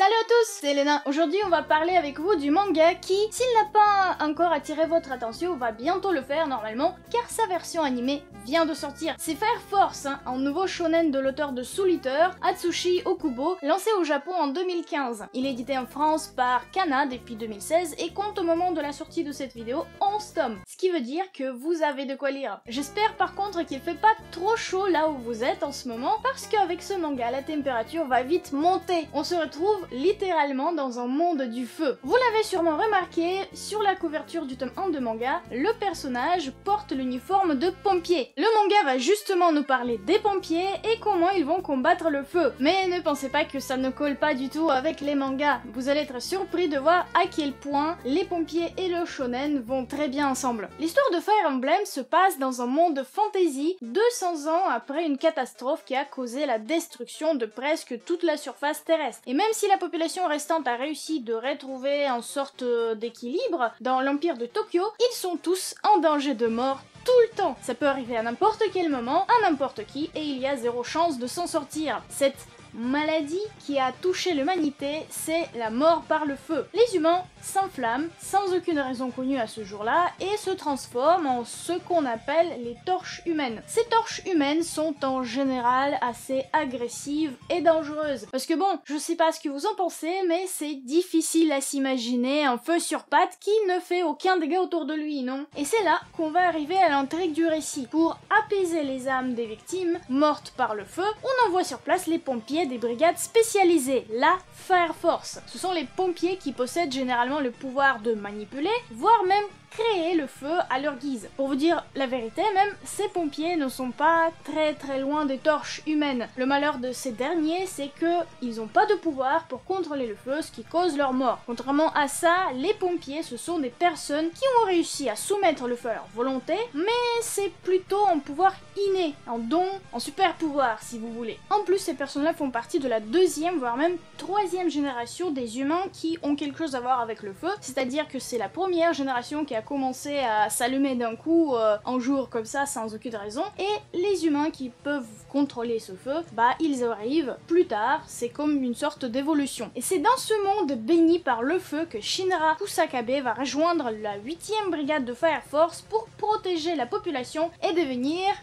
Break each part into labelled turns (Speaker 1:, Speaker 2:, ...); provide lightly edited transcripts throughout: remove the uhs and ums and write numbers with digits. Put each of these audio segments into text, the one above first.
Speaker 1: Salut à tous, c'est Elena. Aujourd'hui on va parler avec vous du manga qui, s'il n'a pas encore attiré votre attention, va bientôt le faire normalement, car sa version animée vient de sortir. C'est Fire Force, un nouveau shonen de l'auteur de Soul Eater, Atsushi Okubo, lancé au Japon en 2015. Il est édité en France par Kana depuis 2016 et compte au moment de la sortie de cette vidéo 11 tomes, ce qui veut dire que vous avez de quoi lire. J'espère par contre qu'il fait pas trop chaud là où vous êtes en ce moment, parce qu'avec ce manga la température va vite monter. On se retrouve littéralement dans un monde du feu. Vous l'avez sûrement remarqué, sur la couverture du tome 1 de manga, le personnage porte l'uniforme de pompier. Le manga va justement nous parler des pompiers et comment ils vont combattre le feu. Mais ne pensez pas que ça ne colle pas du tout avec les mangas. Vous allez être surpris de voir à quel point les pompiers et le shonen vont très bien ensemble. L'histoire de Fire Emblem se passe dans un monde fantasy 200 ans après une catastrophe qui a causé la destruction de presque toute la surface terrestre. Et même si la population restante a réussi de retrouver une sorte d'équilibre dans l'empire de Tokyo, ils sont tous en danger de mort tout le temps. Ça peut arriver à n'importe quel moment, à n'importe qui, et il y a zéro chance de s'en sortir. Cette maladie qui a touché l'humanité, c'est la mort par le feu. Les humains s'enflamment sans aucune raison connue à ce jour-là et se transforment en ce qu'on appelle les torches humaines. Ces torches humaines sont en général assez agressives et dangereuses. Parce que bon, je sais pas ce que vous en pensez, mais c'est difficile à s'imaginer un feu sur pattes qui ne fait aucun dégât autour de lui, non? Et c'est là qu'on va arriver à l'intrigue du récit. Pour apaiser les âmes des victimes mortes par le feu, on envoie sur place les pompiers des brigades spécialisées, la Fire Force. Ce sont les pompiers qui possèdent généralement le pouvoir de manipuler, voire même créer le feu à leur guise. Pour vous dire la vérité, même ces pompiers ne sont pas très loin des torches humaines. Le malheur de ces derniers, c'est que ils n'ont pas de pouvoir pour contrôler le feu, ce qui cause leur mort. Contrairement à ça, les pompiers, ce sont des personnes qui ont réussi à soumettre le feu à leur volonté, mais c'est plutôt un pouvoir inné, un don, un super pouvoir si vous voulez. En plus, ces personnes-là font partie de la deuxième, voire même troisième génération des humains qui ont quelque chose à voir avec le feu, c'est-à-dire que c'est la première génération qui a commencé à s'allumer d'un coup un jour comme ça sans aucune raison, et les humains qui peuvent contrôler ce feu, bah ils arrivent plus tard, c'est comme une sorte d'évolution. Et c'est dans ce monde béni par le feu que Shinra Kusakabe va rejoindre la 8e brigade de Fire Force pour protéger la population et devenir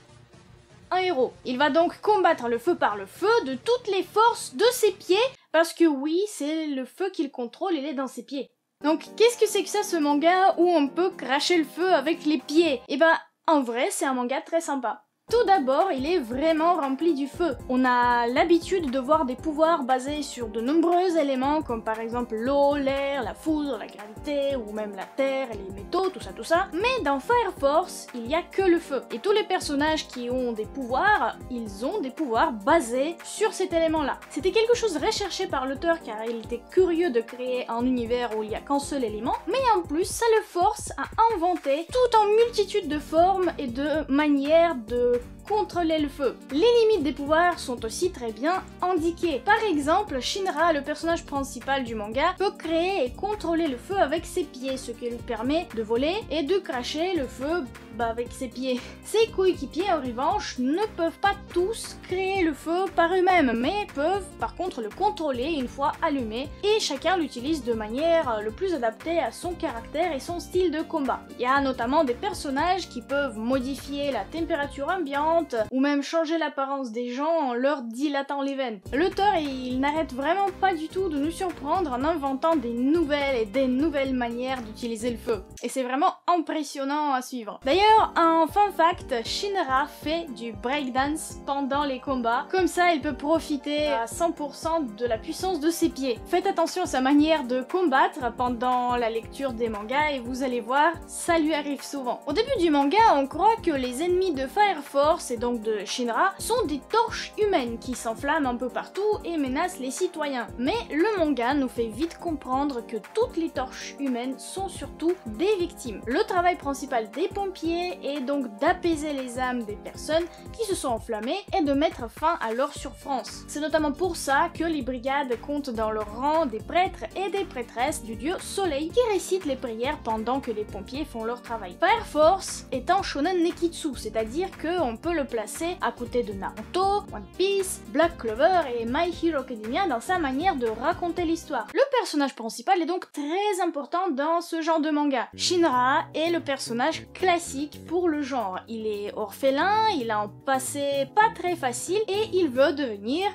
Speaker 1: un héros. Il va donc combattre le feu par le feu de toutes les forces de ses pieds, parce que oui, c'est le feu qu'il contrôle, il est dans ses pieds. Donc qu'est-ce que c'est que ça, ce manga où on peut cracher le feu avec les pieds? Et ben, en vrai, c'est un manga très sympa. Tout d'abord, il est vraiment rempli du feu. On a l'habitude de voir des pouvoirs basés sur de nombreux éléments, comme par exemple l'eau, l'air, la foudre, la gravité, ou même la terre et les métaux, tout ça. Mais dans Fire Force, il n'y a que le feu. Et tous les personnages qui ont des pouvoirs, ils ont des pouvoirs basés sur cet élément-là. C'était quelque chose recherché par l'auteur car il était curieux de créer un univers où il n'y a qu'un seul élément, mais en plus, ça le force à inventer tout en multitude de formes et de manières de contrôler le feu. Les limites des pouvoirs sont aussi très bien indiquées. Par exemple, Shinra, le personnage principal du manga, peut créer et contrôler le feu avec ses pieds, ce qui lui permet de voler et de cracher le feu avec ses pieds. Ses coéquipiers, en revanche, ne peuvent pas tous créer le feu par eux-mêmes, mais peuvent par contre le contrôler une fois allumé, et chacun l'utilise de manière le plus adaptée à son caractère et son style de combat. Il y a notamment des personnages qui peuvent modifier la température ambiante, ou même changer l'apparence des gens en leur dilatant les veines. L'auteur, il n'arrête vraiment pas du tout de nous surprendre en inventant des nouvelles manières d'utiliser le feu. Et c'est vraiment impressionnant à suivre. D'ailleurs, un fun fact, Shinra fait du breakdance pendant les combats, comme ça il peut profiter à 100% de la puissance de ses pieds. Faites attention à sa manière de combattre pendant la lecture des mangas et vous allez voir, ça lui arrive souvent. Au début du manga, on croit que les ennemis de Fire Force et donc de Shinra sont des torches humaines qui s'enflamment un peu partout et menacent les citoyens. Mais le manga nous fait vite comprendre que toutes les torches humaines sont surtout des victimes. Le travail principal des pompiers est donc d'apaiser les âmes des personnes qui se sont enflammées et de mettre fin à leur souffrance. C'est notamment pour ça que les brigades comptent dans leur rang des prêtres et des prêtresses du dieu Soleil qui récitent les prières pendant que les pompiers font leur travail. Fire Force est un shonen nekitsu, c'est-à-dire qu'on peut peut le placer à côté de Naruto, One Piece, Black Clover et My Hero Academia dans sa manière de raconter l'histoire. Le personnage principal est donc très important dans ce genre de manga. Shinra est le personnage classique pour le genre. Il est orphelin, il a un passé pas très facile et il veut devenir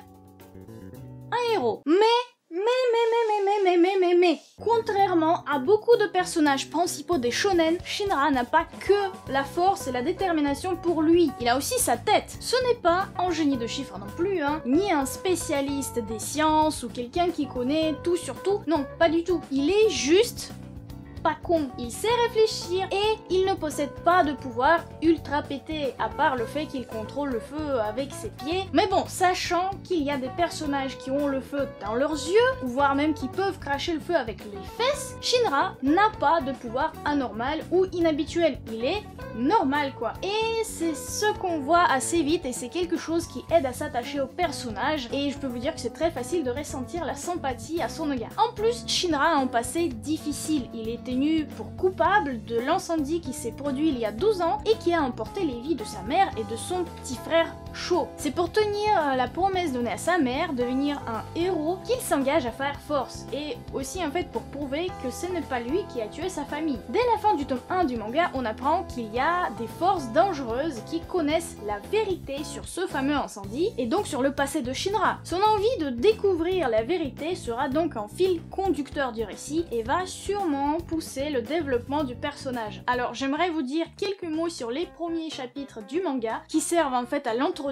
Speaker 1: un héros. Mais contrairement à beaucoup de personnages principaux des shonen, Shinra n'a pas que la force et la détermination pour lui, il a aussi sa tête. Ce n'est pas un génie de chiffres non plus, ni un spécialiste des sciences ou quelqu'un qui connaît tout sur tout, non, pas du tout. Il est juste pas con, il sait réfléchir et il ne possède pas de pouvoir ultra pété, à part le fait qu'il contrôle le feu avec ses pieds. Mais bon, sachant qu'il y a des personnages qui ont le feu dans leurs yeux, ou voire même qui peuvent cracher le feu avec les fesses, Shinra n'a pas de pouvoir anormal ou inhabituel, il est normal quoi. Et c'est ce qu'on voit assez vite et c'est quelque chose qui aide à s'attacher au personnage et je peux vous dire que c'est très facile de ressentir la sympathie à son égard. En plus, Shinra a un passé difficile, il est tenu pour coupable de l'incendie qui s'est produit il y a 12 ans et qui a emporté les vies de sa mère et de son petit frère Sho. C'est pour tenir la promesse donnée à sa mère de devenir un héros qu'il s'engage à faire force et aussi en fait pour prouver que ce n'est pas lui qui a tué sa famille. Dès la fin du tome 1 du manga, on apprend qu'il y a des forces dangereuses qui connaissent la vérité sur ce fameux incendie et donc sur le passé de Shinra. Son envie de découvrir la vérité sera donc un fil conducteur du récit et va sûrement pousser le développement du personnage. Alors j'aimerais vous dire quelques mots sur les premiers chapitres du manga qui servent en fait à l'introduire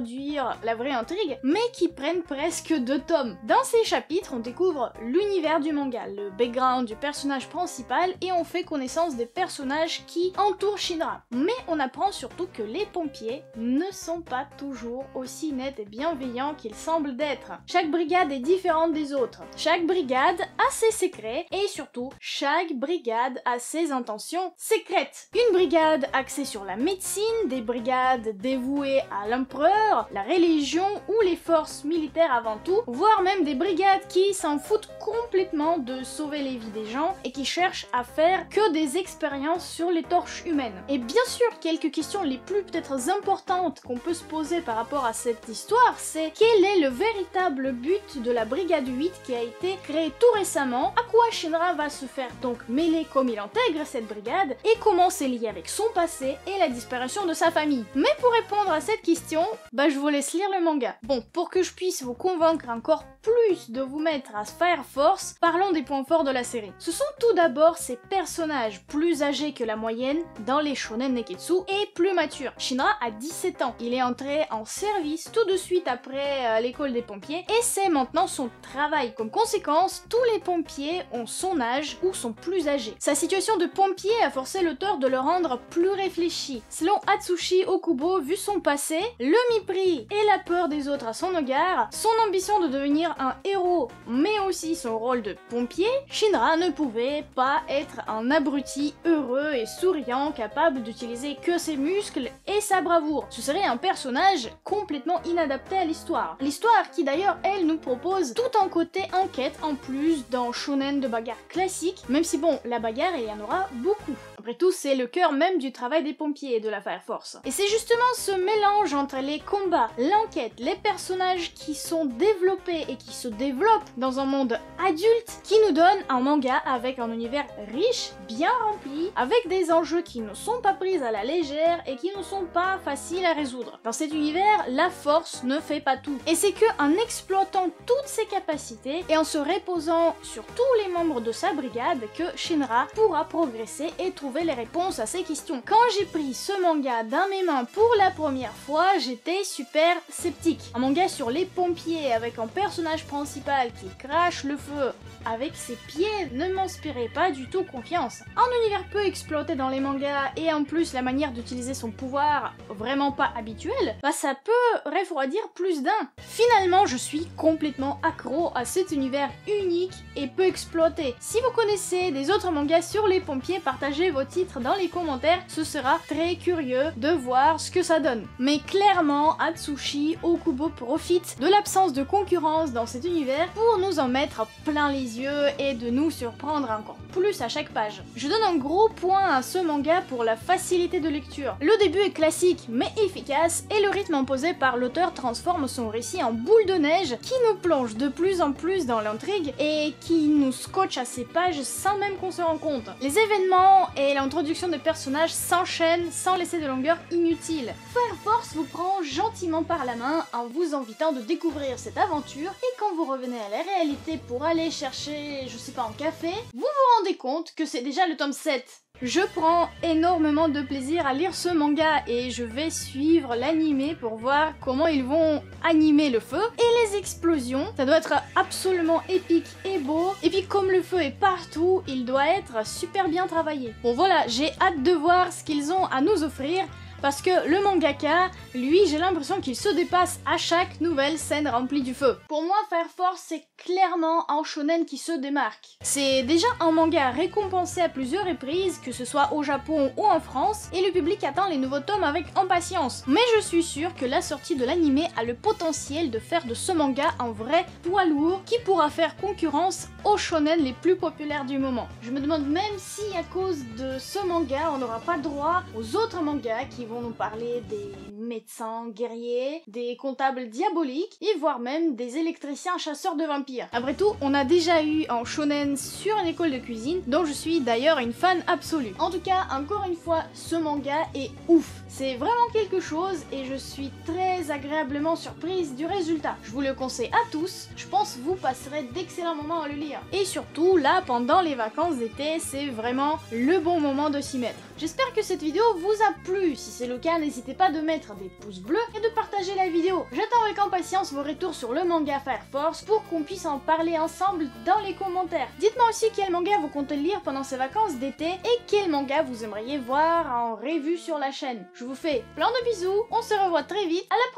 Speaker 1: la vraie intrigue mais qui prennent presque 2 tomes. Dans ces chapitres on découvre l'univers du manga, le background du personnage principal et on fait connaissance des personnages qui entourent Shinra. Mais on apprend surtout que les pompiers ne sont pas toujours aussi nets et bienveillants qu'ils semblent d'être. Chaque brigade est différente des autres. Chaque brigade a ses secrets et surtout chaque brigade a ses intentions secrètes. Une brigade axée sur la médecine, des brigades dévouées à l'empereur, la religion ou les forces militaires avant tout, voire même des brigades qui s'en foutent complètement de sauver les vies des gens et qui cherchent à faire que des expériences sur les torches humaines. Et bien sûr, quelques questions les plus peut-être importantes qu'on peut se poser par rapport à cette histoire, c'est quel est le véritable but de la brigade 8 qui a été créée tout récemment, à quoi Shinra va se faire donc mêler comme il intègre cette brigade et comment c'est lié avec son passé et la disparition de sa famille. Mais pour répondre à cette question, je vous laisse lire le manga. Bon, pour que je puisse vous convaincre encore plus de vous mettre à Fire Force, parlons des points forts de la série. Ce sont tout d'abord ces personnages plus âgés que la moyenne dans les shonen neketsu et plus matures. Shinra a 17 ans, il est entré en service tout de suite après l'école des pompiers et c'est maintenant son travail. Comme conséquence, tous les pompiers ont son âge ou sont plus âgés. Sa situation de pompier a forcé l'auteur de le rendre plus réfléchi. Selon Atsushi Okubo, vu son passé, le mépris et la peur des autres à son égard, son ambition de devenir un héros, mais aussi son rôle de pompier, Shinra ne pouvait pas être un abruti heureux et souriant capable d'utiliser que ses muscles et sa bravoure. Ce serait un personnage complètement inadapté à l'histoire. L'histoire qui d'ailleurs, elle, nous propose tout un côté enquête en plus d'un shonen de bagarre classique, même si bon, la bagarre, il y en aura beaucoup. Après tout, c'est le cœur même du travail des pompiers et de la Fire Force. Et c'est justement ce mélange entre les combats, l'enquête, les personnages qui sont développés et qui se développent dans un monde adulte qui nous donne un manga avec un univers riche, bien rempli, avec des enjeux qui ne sont pas pris à la légère et qui ne sont pas faciles à résoudre. Dans cet univers, la force ne fait pas tout. Et c'est que en exploitant toutes ses capacités et en se reposant sur tous les membres de sa brigade que Shinra pourra progresser et trouver les réponses à ces questions. Quand j'ai pris ce manga dans mes mains pour la première fois, j'étais super sceptique. Un manga sur les pompiers avec un personnage principal qui crache le feu avec ses pieds ne m'inspirait pas du tout confiance. Un univers peu exploité dans les mangas et en plus la manière d'utiliser son pouvoir vraiment pas habituelle, ça peut refroidir plus d'un. Finalement, je suis complètement accro à cet univers unique et peu exploité. Si vous connaissez des autres mangas sur les pompiers, partagez vos vos titres dans les commentaires, ce sera très curieux de voir ce que ça donne. Mais clairement, Atsushi Okubo profite de l'absence de concurrence dans cet univers pour nous en mettre plein les yeux et de nous surprendre encore plus à chaque page. Je donne un gros point à ce manga pour la facilité de lecture. Le début est classique mais efficace et le rythme imposé par l'auteur transforme son récit en boule de neige qui nous plonge de plus en plus dans l'intrigue et qui nous scotche à ses pages sans même qu'on se rende compte. Les événements et l'introduction des personnages s'enchaînent sans laisser de longueur inutile. Fire Force vous prend gentiment par la main en vous invitant de découvrir cette aventure et quand vous revenez à la réalité pour aller chercher, je sais pas, un café, vous vous rendez compte que c'est déjà le tome 7. Je prends énormément de plaisir à lire ce manga et je vais suivre l'animé pour voir comment ils vont animer le feu et les explosions. Ça doit être absolument épique et beau. Et puis comme le feu est partout, il doit être super bien travaillé. Bon voilà, j'ai hâte de voir ce qu'ils ont à nous offrir. Parce que le mangaka, lui, j'ai l'impression qu'il se dépasse à chaque nouvelle scène remplie du feu. Pour moi, Fire Force, c'est clairement un shonen qui se démarque. C'est déjà un manga récompensé à plusieurs reprises, que ce soit au Japon ou en France, et le public attend les nouveaux tomes avec impatience. Mais je suis sûre que la sortie de l'anime a le potentiel de faire de ce manga un vrai poids lourd qui pourra faire concurrence aux shonen les plus populaires du moment. Je me demande même si à cause de ce manga, on n'aura pas droit aux autres mangas qui vont nous parler des médecins guerriers, des comptables diaboliques, et voire même des électriciens chasseurs de vampires. Après tout, on a déjà eu un shonen sur une école de cuisine, dont je suis d'ailleurs une fan absolue. En tout cas, encore une fois, ce manga est ouf. C'est vraiment quelque chose et je suis très agréablement surprise du résultat. Je vous le conseille à tous, je pense que vous passerez d'excellents moments à le lire. Et surtout, là, pendant les vacances d'été, c'est vraiment le bon moment de s'y mettre. J'espère que cette vidéo vous a plu. Si c'est le cas, n'hésitez pas de mettre des pouces bleus et de partager la vidéo. J'attends avec impatience vos retours sur le manga Fire Force pour qu'on puisse en parler ensemble dans les commentaires. Dites-moi aussi quel manga vous comptez lire pendant ces vacances d'été et quel manga vous aimeriez voir en revue sur la chaîne. Je vous fais plein de bisous, on se revoit très vite, à la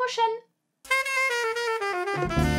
Speaker 1: prochaine!